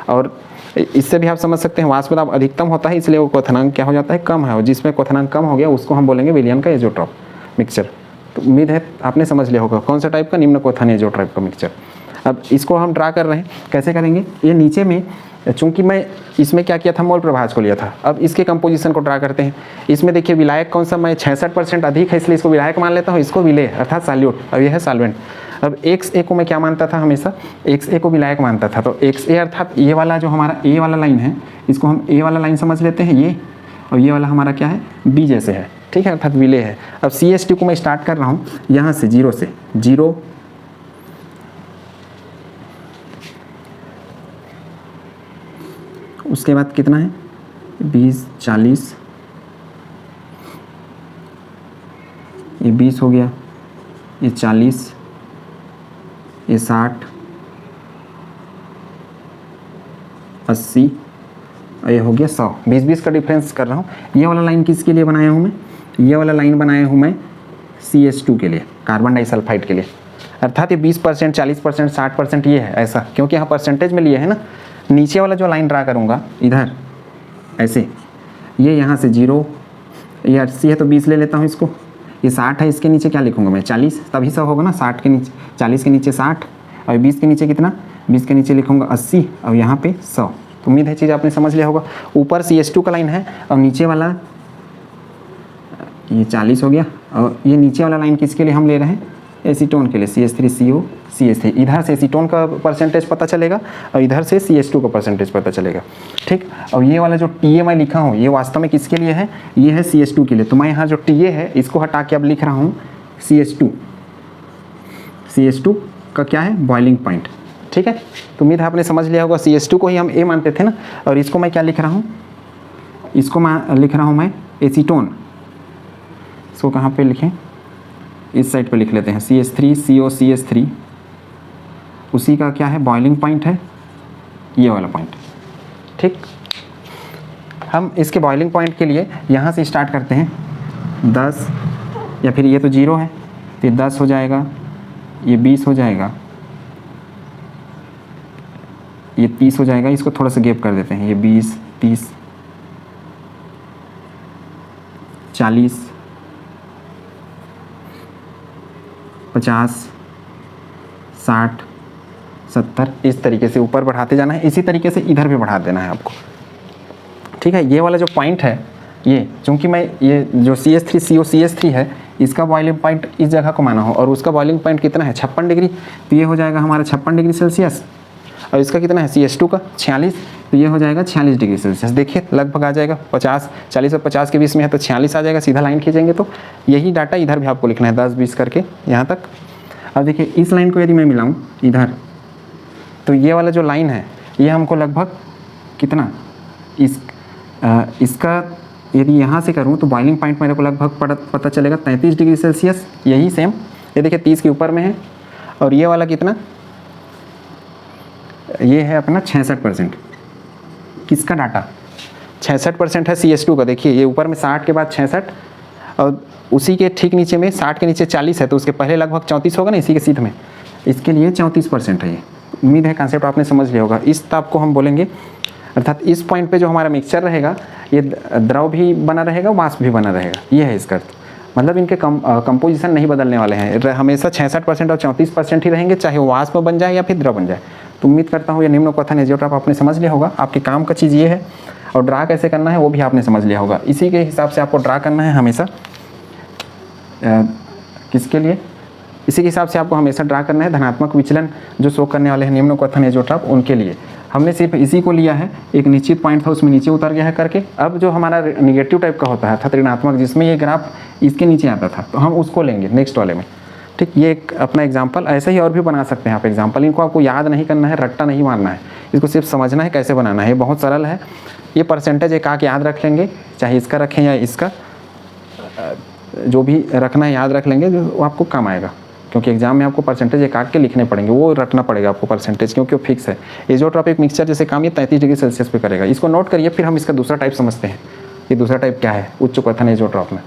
Speaker 1: और इससे भी आप समझ सकते हैं वाष्प दाब अधिकतम होता है इसलिए वो क्वथनांक क्या हो जाता है, कम है, और जिसमें क्वथनांक कम हो गया उसको हम बोलेंगे विलियन का एजियोट्रॉप मिक्सचर। तो उम्मीद है आपने समझ लिया होगा कौन सा टाइप का, निम्न क्वथन एजियोट्रॉप का मिक्सचर। अब इसको हम ड्रा कर रहे हैं, कैसे करेंगे, ये नीचे में चूंकि मैं इसमें क्या किया था, मोल प्रभाज को लिया था, अब इसके कंपोजिशन को ड्रा करते हैं। इसमें देखिए विलायक कौन सा, मैं 66% अधिक है इसलिए इसको विलायक मान लेता हूँ, इसको विलेय अर्थात सॉल्यूट, अब ये है सॉल्वेंट। अब XA को मैं क्या मानता था, हमेशा XA को विलायक मानता था, तो XA अर्थात ये वाला जो हमारा A वाला लाइन है इसको हम A वाला लाइन समझ लेते हैं ये, और ये वाला हमारा क्या है, B जैसे है, ठीक है, अर्थात विलेय है। अब CH2 को मैं स्टार्ट कर रहा हूँ यहाँ से 0 से, 0 उसके बाद कितना है 20 40, ये 20 हो गया, ये 40, ये 60 80 और ये हो गया 100। 20-20 का डिफरेंस कर रहा हूँ। ये वाला लाइन किसके लिए बनाया हूँ मैं, ये वाला लाइन बनाया हूँ मैं CH2 के लिए, कार्बन डाइसल्फाइड के लिए, अर्थात ये 20% 40% 60% ये है ऐसा, क्योंकि यहाँ परसेंटेज में लिए है ना। नीचे वाला जो लाइन ड्रा करूँगा इधर ऐसे, ये यहाँ से 0, ये 80 है तो 20 ले लेता हूँ इसको, ये 60 है इसके नीचे क्या लिखूँगा मैं 40, तभी सब होगा ना, 60 के नीचे 40 के नीचे 60 और 20 के नीचे कितना, 20 के नीचे लिखूँगा 80 और यहाँ पे 100। तो उम्मीद है चीज़ आपने समझ लिया होगा। ऊपर CH2 का लाइन है और नीचे वाला ये 40 हो गया, और ये नीचे वाला लाइन किसके लिए हम ले रहे हैं, एसीटोन के लिए, CH3CO CH3। इधर से एसीटोन का परसेंटेज पता चलेगा और इधर से CH2 का परसेंटेज पता चलेगा, ठीक। और ये वाला जो TA मैं लिखा हूँ ये वास्तव में किसके लिए है, ये है CH2 के लिए। तो मैं यहाँ जो TA है इसको हटा के अब लिख रहा हूँ CH2 का क्या है, बॉइलिंग पॉइंट, ठीक है। तो उम्मीद है आपने समझ लिया होगा। CH2 को ही हम A मानते थे ना, और इसको मैं क्या लिख रहा हूँ, इसको मैं लिख रहा हूँ मैं एसीटोन। इसको कहाँ पे लिखें, इस साइड पे लिख लेते हैं, CH3CO CH3, उसी का क्या है, बॉइलिंग पॉइंट है ये वाला पॉइंट, ठीक। हम इसके बॉइलिंग पॉइंट के लिए यहाँ से स्टार्ट करते हैं 10, या फिर ये तो 0 है तो ये 10 हो जाएगा, ये 20 हो जाएगा, ये 30 हो जाएगा। इसको थोड़ा सा गैप कर देते हैं, ये 20 30 40 50 60 70, इस तरीके से ऊपर बढ़ाते जाना है। इसी तरीके से इधर भी बढ़ा देना है आपको, ठीक है। ये वाला जो पॉइंट है ये, चूँकि मैं ये जो CH3CO CH3 है इसका बॉइलिंग पॉइंट इस जगह को माना हो और उसका बॉइलिंग पॉइंट कितना है 56 डिग्री, तो ये हो जाएगा हमारा 56 डिग्री सेल्सियस। और इसका कितना है CH2 का 46, तो ये हो जाएगा 46 डिग्री सेल्सियस। देखिए लगभग आ जाएगा 50, 40 और 50 के बीच में है तो 46 आ जाएगा, सीधा लाइन खींचेंगे तो यही डाटा इधर भी आपको लिखना है 10-20 करके यहाँ तक। अब देखिए इस लाइन को यदि मैं मिलाऊँ इधर, तो ये वाला जो लाइन है ये हमको लगभग कितना, इसका यदि यहाँ से करूँ तो बॉइलिंग पॉइंट मेरे को लगभग पता चलेगा 33 डिग्री सेल्सियस। यही सेम ये देखिए 30 के ऊपर में है, और ये वाला कितना, ये है अपना 66%। किसका डाटा 66% है CH2 का। देखिए ये ऊपर में 60 के बाद 66 और उसी के ठीक नीचे में 60 के नीचे 40 है, तो उसके पहले लगभग 34 होगा ना, इसी के सीध में, इसके लिए 34% है ये। उम्मीद है कॉन्सेप्ट आपने समझ लिया होगा। इस ताप को हम बोलेंगे, अर्थात इस पॉइंट पे जो हमारा मिक्सचर रहेगा ये द्रव भी बना रहेगा, वाष्प भी बना रहेगा, ये है इसका अर्थ। मतलब इनके कंपोजिशन नहीं बदलने वाले हैं, हमेशा 66% और 34% ही रहेंगे, चाहे वो वाष्प बन जाए या फिर द्रव बन जाए। तो उम्मीद करता हूँ ये निम्न क्वथन एजियोट्रॉप आपने समझ लिया होगा। आपके काम का चीज़ ये है, और ड्रा कैसे करना है वो भी आपने समझ लिया होगा। इसी के हिसाब से आपको ड्रा करना है हमेशा, किसके लिए, इसी के हिसाब से आपको हमेशा ड्रा करना है धनात्मक विचलन जो शो करने वाले हैं निम्न क्वथन एजियोट्रॉप, उनके लिए। हमने सिर्फ इसी को लिया है, एक निश्चित पॉइंट था उसमें नीचे उतर गया है करके। अब जो हमारा नेगेटिव टाइप का होता है अर्थात ऋणात्मक, जिसमें ये ग्राफ इसके नीचे आता था, तो हम उसको लेंगे नेक्स्ट वाले में, ठीक। ये एक अपना एग्जाम्पल, ऐसे ही और भी बना सकते हैं आप एग्जाम्पल। इनको आपको याद नहीं करना है, रट्टा नहीं मारना है, इसको सिर्फ समझना है कैसे बनाना है। ये बहुत सरल है। ये परसेंटेज एक आके याद रख लेंगे, चाहे इसका रखें या इसका, जो भी रखना है याद रख लेंगे, जो आपको काम आएगा। क्योंकि एग्जाम में आपको परसेंटेज काट के लिखने पड़ेंगे, वो रटना पड़ेगा आपको परसेंटेज, क्योंकि वो फिक्स है। एजियोट्रॉपिक मिक्सचर जैसे काम ये 33 डिग्री सेल्सियस पे करेगा। इसको नोट करिए, फिर हम इसका दूसरा टाइप समझते हैं। ये दूसरा टाइप क्या है उच्च क्वथन एजियोट्रॉप में।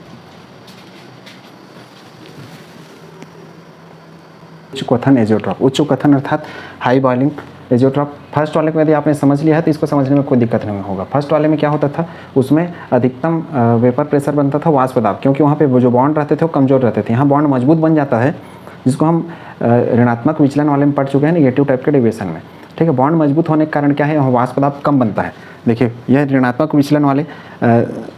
Speaker 1: उच्च क्वथन एजियोट्रॉप, उच्च क्वथन अर्थात हाई बॉइलिंग एजियोट्रॉप। फर्स्ट वाले को यदि आपने समझ लिया है तो इसको समझने में कोई दिक्कत नहीं होगा। फर्स्ट वाले में क्या होता था, उसमें अधिकतम वेपर प्रेशर बनता था वाष्प दाब, क्योंकि वहाँ पे वो जो बॉन्ड रहते थे वो कमज़ोर रहते थे। यहाँ बॉन्ड मजबूत बन जाता है, जिसको हम ऋणात्मक विचलन वाले में पढ़ चुके हैं, नेगेटिव टाइप के डेविएशन में। ठीक है, बॉन्ड मजबूत होने के कारण क्या है, वाष्प दाब कम बनता है। देखिए यह ऋणात्मक विचलन वाले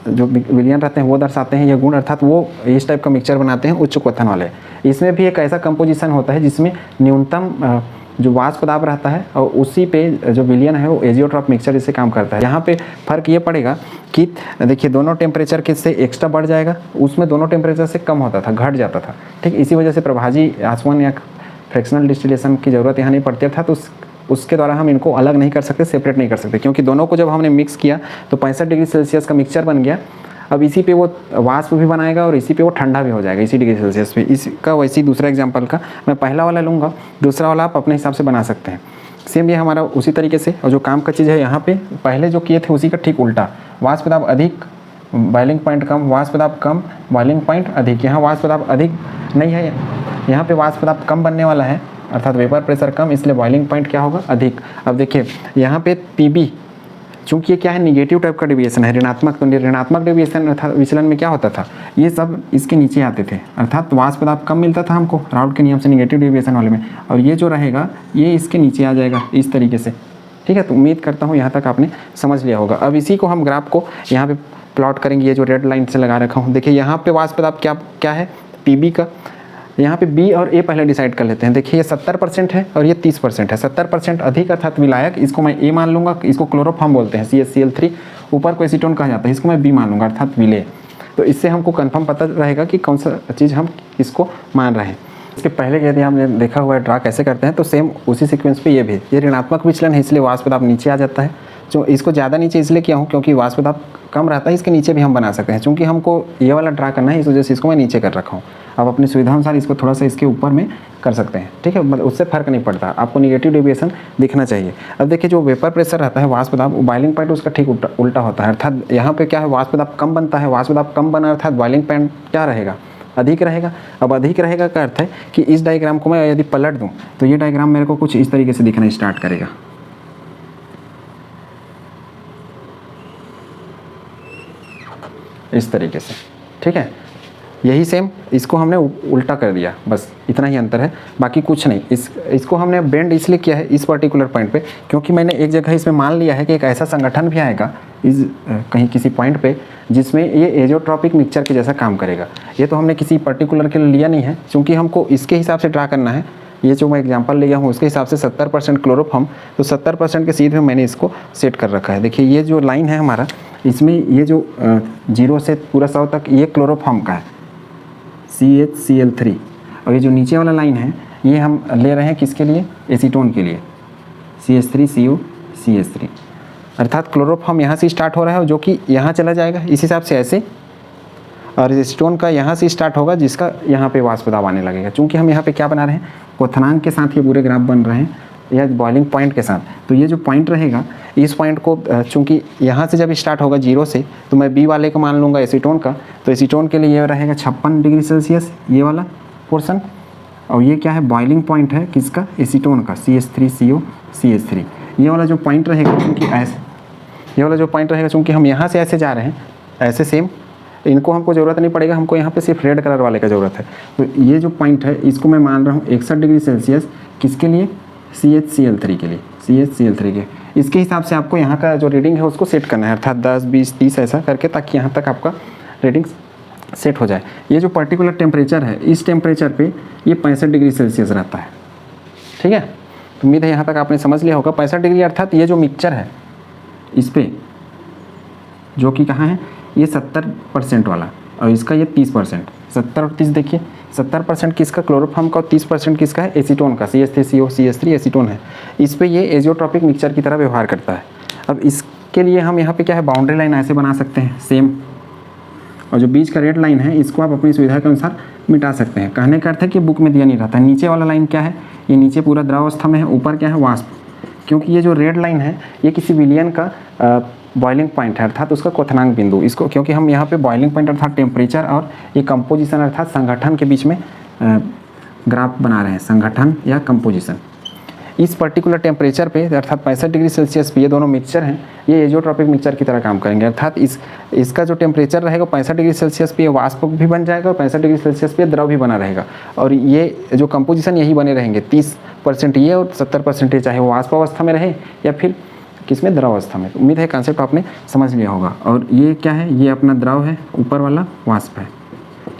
Speaker 1: जो विलयन रहते हैं वो दर्शाते हैं ये गुण, अर्थात वो इस टाइप का मिक्सचर बनाते हैं उच्च क्वथन वाले। इसमें भी एक ऐसा कंपोजिशन होता है जिसमें न्यूनतम जो वाष्प दाब रहता है और उसी पे जो विलयन है वो एजियोट्रॉप मिक्सचर जैसे काम करता है। यहाँ पे फ़र्क ये पड़ेगा कि देखिए दोनों टेम्परेचर के से एक्स्ट्रा बढ़ जाएगा, उसमें दोनों टेम्परेचर से कम होता था, घट जाता था। ठीक, इसी वजह से प्रभाजी आसवन या फ्रैक्शनल डिस्टिलेशन की ज़रूरत यहाँ नहीं पड़ती था। तो उसके द्वारा हम इनको अलग नहीं कर सकते, सेपरेट नहीं कर सकते, क्योंकि दोनों को जब हमने मिक्स किया तो 65 डिग्री सेल्सियस का मिक्सचर बन गया। अब इसी पे वो वाष्प भी बनाएगा और इसी पे वो ठंडा भी हो जाएगा, इसी डिग्री सेल्सियस पे। इसका वैसे ही दूसरा एग्जांपल का मैं पहला वाला लूँगा, दूसरा वाला आप अपने हिसाब से बना सकते हैं। सेम ये हमारा उसी तरीके से, और जो काम का चीज़ है यहाँ पे पहले जो किए थे उसी का ठीक उल्टा। वाष्प दाब अधिक, बॉइलिंग पॉइंट कम, वाष्प दाब कम, बॉइलिंग पॉइंट अधिक। यहाँ वाष्प दाब अधिक नहीं है, यहाँ पे वाष्प दाब कम बनने वाला है, अर्थात वेपर प्रेशर कम, इसलिए बॉइलिंग पॉइंट क्या होगा, अधिक। अब देखिए यहाँ पे पीबी, चूँकि ये क्या है, निगेटिव टाइप का डेविएशन है, ऋणात्मक। तो ऋणात्मक डेविएशन अर्थात विचलन में क्या होता था, ये सब इसके नीचे आते थे, अर्थात वाष्प दाब कम मिलता था हमको राउट के नियम से निगेटिव डेविएशन वाले में, और ये जो रहेगा ये इसके नीचे आ जाएगा इस तरीके से। ठीक है, तो उम्मीद करता हूँ यहाँ तक आपने समझ लिया होगा। अब इसी को हम ग्राफ को यहाँ पे प्लॉट करेंगे, ये जो रेड लाइन से लगा रखा हूँ। देखिए यहाँ पे वाष्प दाब क्या है, पीबी का। यहाँ पे बी और ए पहले डिसाइड कर लेते हैं। देखिए ये 70% है और ये 30% है। 70% अधिक अर्थात विलायक, इसको मैं ए मान लूँगा, इसको क्लोरोफॉर्म बोलते हैं, CaCl3। ऊपर को एसीटोन कहा जाता है, इसको मैं बी मान लूँगा अर्थात विलेय। तो इससे हमको कंफर्म पता रहेगा कि कौन सा चीज़ हम इसको मान रहे हैं। इसके पहले यदि हमने देखा हुआ है ड्रा कैसे करते हैं, तो सेम उसी सीक्वेंस पे ये भी, ये ऋणात्मक विचलन है इसलिए वाष्प दाब नीचे आ जाता है। जो इसको ज़्यादा नीचे इसलिए किया हूँ क्योंकि वाष्प दाब कम रहता है, इसके नीचे भी हम बना सकते हैं। चूँकि हमको ये वाला ड्रा करना है इस वजह से इसको मैं नीचे कर रखा हूँ। आप अपनी सुविधा अनुसार इसको थोड़ा सा इसके ऊपर में कर सकते हैं। ठीक है, मतलब उससे फ़र्क नहीं पड़ता, आपको निगेटिव डेविएशन दिखना चाहिए। अब देखिए जो वेपर प्रेशर रहता है वाष्प दाब, बॉइलिंग पॉइंट उसका ठीक उल्टा होता है, अर्थात यहाँ पे क्या है, वाष्प दाब कम बनता है, वाष्प दाब कम बना अर्थात बॉइलिंग पॉइंट क्या रहेगा, अधिक रहेगा। अब अधिक रहेगा का अर्थ है कि इस डायग्राम को मैं यदि पलट दूँ तो ये डायग्राम मेरे को कुछ इस तरीके से दिखना स्टार्ट करेगा, इस तरीके से। ठीक है, यही सेम इसको हमने उल्टा कर दिया, बस इतना ही अंतर है, बाकी कुछ नहीं। इसको हमने बेंड इसलिए किया है इस पर्टिकुलर पॉइंट पे, क्योंकि मैंने एक जगह इसमें मान लिया है कि एक ऐसा संगठन भी आएगा इस कहीं किसी पॉइंट पे जिसमें ये एजियोट्रॉपिक मिक्सचर के जैसा काम करेगा। ये तो हमने किसी पर्टिकुलर के लिए लिया नहीं है, क्योंकि हमको इसके हिसाब से ड्रा करना है। ये जो मैं एग्जांपल लिया हूँ उसके हिसाब से 70% क्लोरोफॉर्म, तो 70% के सीध में मैंने इसको सेट कर रखा है। देखिए ये जो लाइन है हमारा, इसमें ये जो 0 से पूरा 100 तक ये क्लोरोफॉर्म का है, CHCl3। और ये जो नीचे वाला लाइन है ये हम ले रहे हैं किसके लिए, एसीटोन के लिए, CH3COCH3। अर्थात क्लोरोफॉर्म यहाँ से स्टार्ट हो रहा है जो कि यहाँ चला जाएगा इस हिसाब से ऐसे, और एसीटोन का यहाँ से स्टार्ट होगा जिसका यहाँ पे वाष्प दाब आने लगेगा। क्योंकि हम यहाँ पे क्या बना रहे हैं, क्वथनांक के साथ ये पूरे ग्राफ बन रहे हैं या बॉइलिंग पॉइंट के साथ। तो ये जो पॉइंट रहेगा, इस पॉइंट को चूँकि यहाँ से जब स्टार्ट होगा 0 से, तो मैं बी वाले को मान लूँगा एसीटोन का। तो एसीटोन के लिए ये रहेगा 56 डिग्री सेल्सियस ये वाला पोर्सन, और ये क्या है, बॉइलिंग पॉइंट है किसका, एसीटोन का, CH3COCH3। ये वाला जो पॉइंट रहेगा, क्योंकि ऐसे ये वाला जो पॉइंट रहेगा, चूँकि हम यहाँ से ऐसे जा रहे हैं, ऐसे सेम, इनको हमको ज़रूरत नहीं पड़ेगा, हमको यहाँ पे सिर्फ रेड कलर वाले का ज़रूरत है। तो ये जो पॉइंट है इसको मैं मान रहा हूँ 61 डिग्री सेल्सियस, किसके लिए, CHCl3 के लिए, CHCl3 के। इसके हिसाब से आपको यहाँ का जो रीडिंग है उसको सेट करना है, अर्थात 10, 20, 30 ऐसा करके, ताकि यहाँ तक आपका रीडिंग सेट हो जाए। ये जो पर्टिकुलर टेम्परेचर है, इस टेम्परेचर पे ये 65 डिग्री सेल्सियस रहता है। ठीक है, तो उम्मीद है यहाँ तक आपने समझ लिया होगा। 65 डिग्री अर्थात ये जो मिक्सचर है इस पे, जो कि कहाँ है, ये 70% वाला, और इसका ये 30%। 70 और 30 देखिए, 70% किसका, क्लोरोफॉर्म का, और 30% किसका है, एसीटोन का, CH3COCH3 एसीटोन है। इस पे ये एजियोट्रॉपिक मिक्सचर की तरह व्यवहार करता है। अब इसके लिए हम यहाँ पे क्या है, बाउंड्री लाइन ऐसे बना सकते हैं सेम, और जो बीच का रेड लाइन है इसको आप अपनी सुविधा के अनुसार मिटा सकते हैं। कहने का अर्थ है कि बुक में दिया नहीं रहता। नीचे वाला लाइन क्या है, ये नीचे पूरा द्रवावस्था में है, ऊपर क्या है, वाष्प। क्योंकि ये जो रेड लाइन है ये किसी विलियन का बॉइलिंग पॉइंट है, अर्थात उसका क्वथनांक बिंदु। इसको क्योंकि हम यहाँ पे बॉइलिंग पॉइंट अर्थात टेम्परेचर और ये कंपोजिशन अर्थात संगठन के बीच में ग्राफ बना रहे हैं, संगठन या कंपोजिशन। इस पर्टिकुलर टेम्परेचर पे अर्थात 65 डिग्री सेल्सियस पे ये दोनों मिक्सचर हैं, ये एजियोट्रॉपिक मिक्सचर की तरह काम करेंगे। अर्थात इसका जो टेम्परेचर रहेगा 65 डिग्री सेल्सियस पे ये वाष्प भी बन जाएगा और 65 डिग्री सेल्सियस पे द्रव भी बना रहेगा। और ये जो कंपोजिशन यही बने रहेंगे, 30% ये और 70% ये, चाहे वो वाष्प अवस्था में रहे या फिर किसमें, द्रव अवस्था में। उम्मीद है कॉन्सेप्ट आपने समझ लिया होगा। और ये क्या है, ये अपना द्रव है, ऊपर वाला वाष्प है।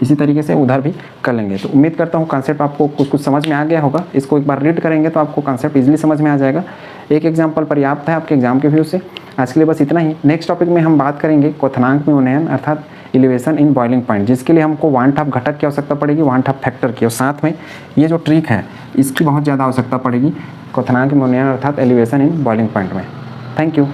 Speaker 1: इसी तरीके से उधर भी कर लेंगे। तो उम्मीद करता हूँ कॉन्सेप्ट आपको कुछ समझ में आ गया होगा। इसको एक बार रीड करेंगे तो आपको कॉन्सेप्ट इजीली समझ में आ जाएगा। एक एग्जाम्पल पर्याप्त है आपके एग्जाम के व्यू से। आज के लिए बस इतना ही। नेक्स्ट टॉपिक में हम बात करेंगे क्वथनांक में उन्नयन अर्थात एलिवेशन इन बॉइलिंग पॉइंट, जिसके लिए हमको वान हाफ घटक की आवश्यकता पड़ेगी, वान हाफ फैक्टर की, और साथ में ये जो ट्रिक है इसकी बहुत ज़्यादा आवश्यकता पड़ेगी क्वथनांक में उन्नयन अर्थात एलिवेशन इन बॉइलिंग पॉइंट में। Thank you.